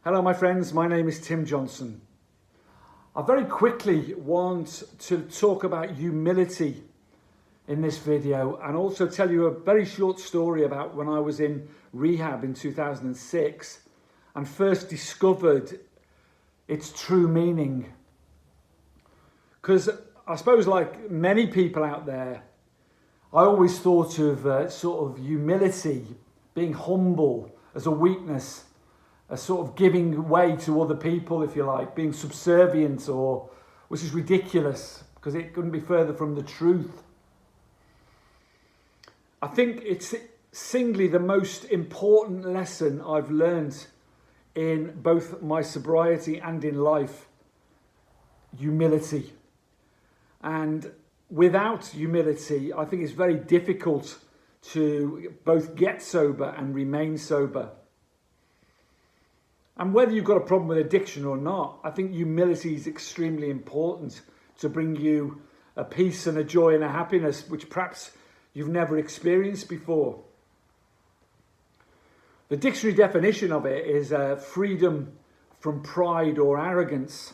Hello my friends, my name is Tim Johnson. I very quickly want to talk about humility in this video and also tell you a very short story about when I was in rehab in 2006 and first discovered its true meaning. Because I suppose like many people out there, I always thought of sort of humility, being humble as a weakness, a sort of giving way to other people, if you like, being subservient, which is ridiculous because it couldn't be further from the truth. I think it's singly the most important lesson I've learned in both my sobriety and in life: humility. And without humility, I think it's very difficult to both get sober and remain sober. And whether you've got a problem with addiction or not, I think humility is extremely important to bring you a peace and a joy and a happiness which perhaps you've never experienced before. The dictionary definition of it is freedom from pride or arrogance,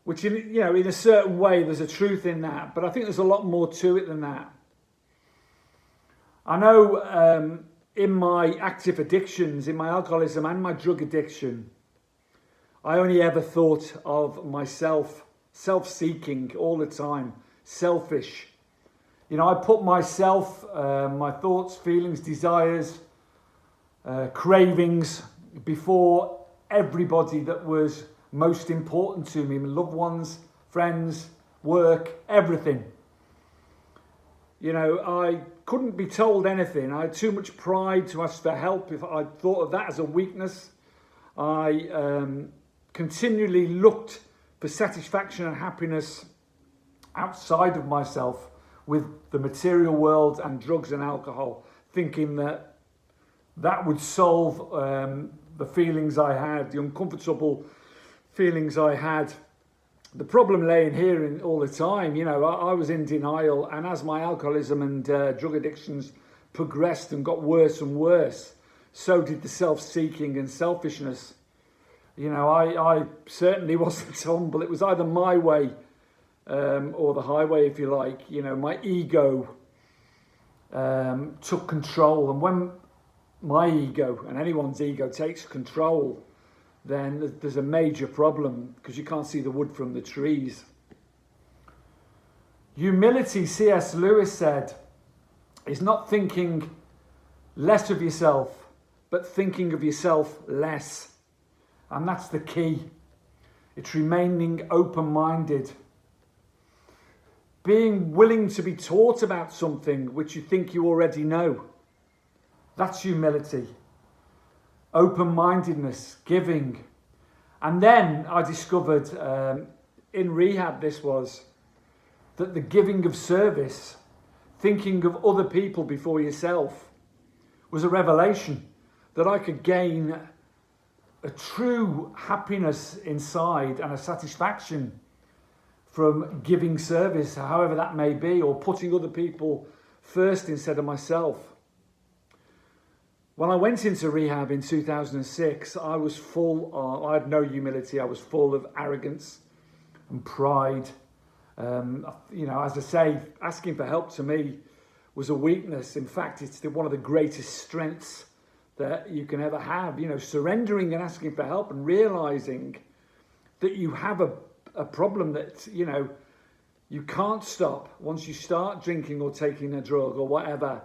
which in a certain way there's a truth in that, but I think there's a lot more to it than that. I know in my active addictions, in my alcoholism and my drug addiction, I only ever thought of myself, self-seeking all the time, selfish. I put myself, my thoughts, feelings, desires, cravings before everybody that was most important to me, my loved ones, friends, work, everything. I couldn't be told anything. I had too much pride to ask for help. If I thought of that as a weakness, I continually looked for satisfaction and happiness outside of myself with the material world and drugs and alcohol, thinking that would solve the feelings I had, the uncomfortable feelings I had. The problem lay in here all the time. I was in denial, and as my alcoholism and drug addictions progressed and got worse and worse, so did the self-seeking and selfishness. I certainly wasn't humble. It was either my way or the highway, if you like. My ego took control, and when my ego and anyone's ego takes control, then there's a major problem because you can't see the wood from the trees. Humility, C.S. Lewis said, is not thinking less of yourself, but thinking of yourself less. And that's the key. It's remaining open-minded. Being willing to be taught about something which you think you already know. That's humility. Open-mindedness, giving. And then I discovered in rehab that the giving of service, thinking of other people before yourself, was a revelation that I could gain a true happiness inside and a satisfaction from giving service, however that may be, or putting other people first instead of myself. When I went into rehab in 2006, I was I had no humility. I was full of arrogance and pride. As I say, asking for help to me was a weakness. In fact, it's one of the greatest strengths that you can ever have. Surrendering and asking for help and realizing that you have a problem that, you can't stop once you start drinking or taking a drug or whatever.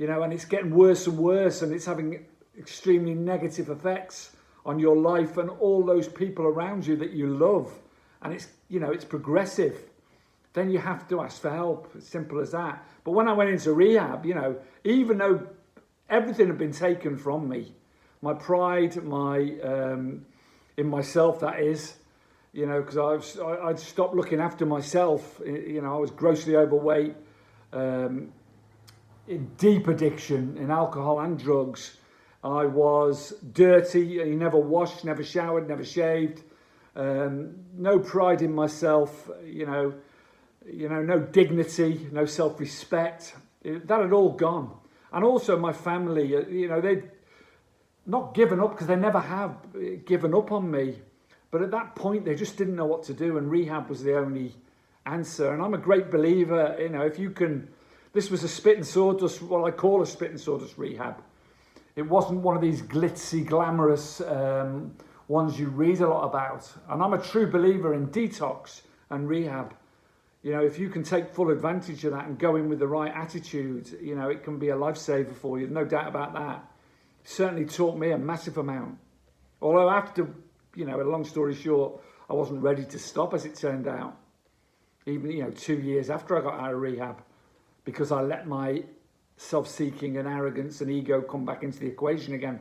And it's getting worse and worse, and it's having extremely negative effects on your life and all those people around you that you love. And it's progressive. Then you have to ask for help. It's simple as that. But when I went into rehab, even though everything had been taken from me, my pride, in myself, that is, because I'd stopped looking after myself. I was grossly overweight. In deep addiction in alcohol and drugs. I was dirty. Never washed, never showered, never shaved. No pride in myself. No dignity, no self-respect. That had all gone. And also my family. not given up, because they never have given up on me. But at that point, they just didn't know what to do, and rehab was the only answer. And I'm a great believer, you know, if you can, this was a spit and sawdust, what I call a spit and sawdust rehab. It wasn't one of these glitzy, glamorous ones you read a lot about. And I'm a true believer in detox and rehab. You know, if you can take full advantage of that and go in with the right attitude, you know, it can be a lifesaver for you, no doubt about that. It certainly taught me a massive amount. Although after, you know, a long story short, I wasn't ready to stop, as it turned out. Even, you know, 2 years after I got out of rehab, because I let my self-seeking and arrogance and ego come back into the equation again.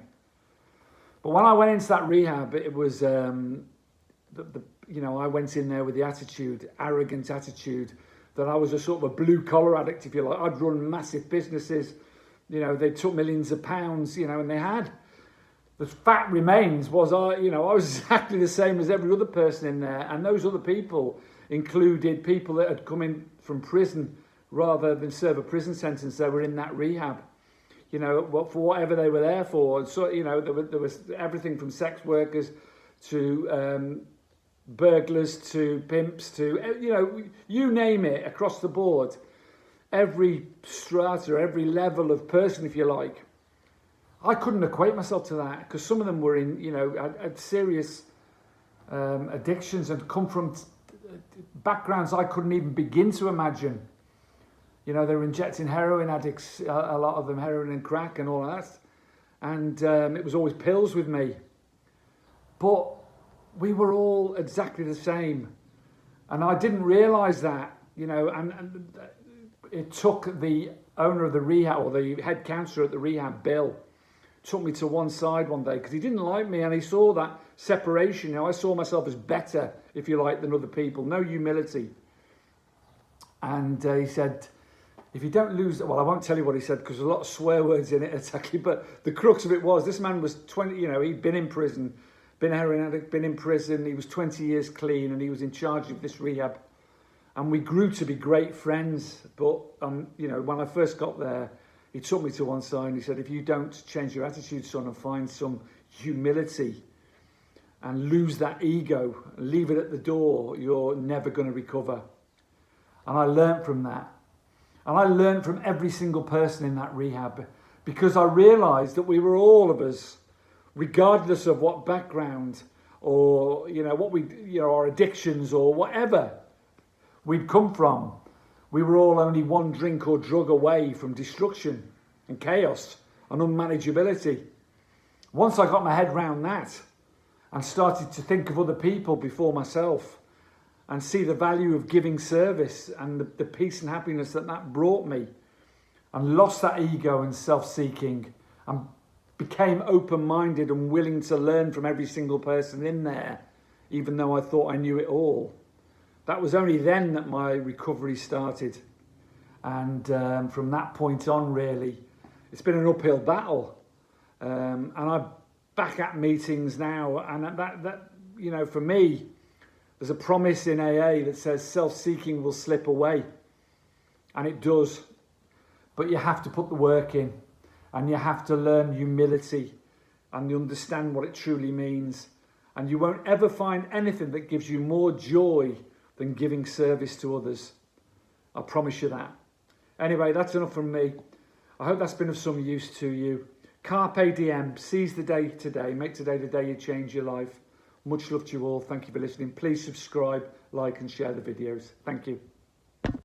But when I went into that rehab, it was, you know, I went in there with the attitude, arrogant attitude, that I was a sort of a blue-collar addict, if you like. I'd run massive businesses, you know, they took millions of pounds, you know, and they had. The fact remains was I was exactly the same as every other person in there, and those other people included people that had come in from prison rather than serve a prison sentence. They were in that rehab, you know, for whatever they were there for. So, you know, there was everything from sex workers to burglars to pimps to, you know, you name it, across the board. Every strata, every level of person, if you like. I couldn't equate myself to that, because some of them were in, you know, had serious addictions and come from backgrounds I couldn't even begin to imagine. You know, they were injecting heroin addicts, a lot of them, heroin and crack and all that. And it was always pills with me. But we were all exactly the same. And I didn't realise that, you know, and it took the owner of the rehab, or the head counsellor at the rehab, Bill, took me to one side one day, because he didn't like me, and he saw that separation. You know, I saw myself as better, if you like, than other people. No humility. And he said, if you don't lose, well, I won't tell you what he said, because there's a lot of swear words in it, exactly. But the crux of it was, this man was 20, you know, he'd been in prison, been a heroin addict, been in prison. He was 20 years clean, and he was in charge of this rehab. And we grew to be great friends. But, you know, when I first got there, he took me to one side and he said, if you don't change your attitude, son, and find some humility and lose that ego, leave it at the door, you're never going to recover. And I learned from that. And I learned from every single person in that rehab, because I realised that we were, all of us, regardless of what background or, you know, what we, you know, our addictions or whatever we'd come from, we were all only one drink or drug away from destruction and chaos and unmanageability. Once I got my head round that and started to think of other people before myself and see the value of giving service and the peace and happiness that that brought me, and lost that ego and self-seeking and became open-minded and willing to learn from every single person in there, even though I thought I knew it all. That was only then that my recovery started. And from that point on, really, it's been an uphill battle. And I'm back at meetings now. And that you know, for me, there's a promise in AA that says self-seeking will slip away. And it does. But you have to put the work in. And you have to learn humility. And you understand what it truly means. And you won't ever find anything that gives you more joy than giving service to others. I promise you that. Anyway, that's enough from me. I hope that's been of some use to you. Carpe Diem, seize the day today. Make today the day you change your life. Much love to you all. Thank you for listening. Please subscribe, like and share the videos. Thank you.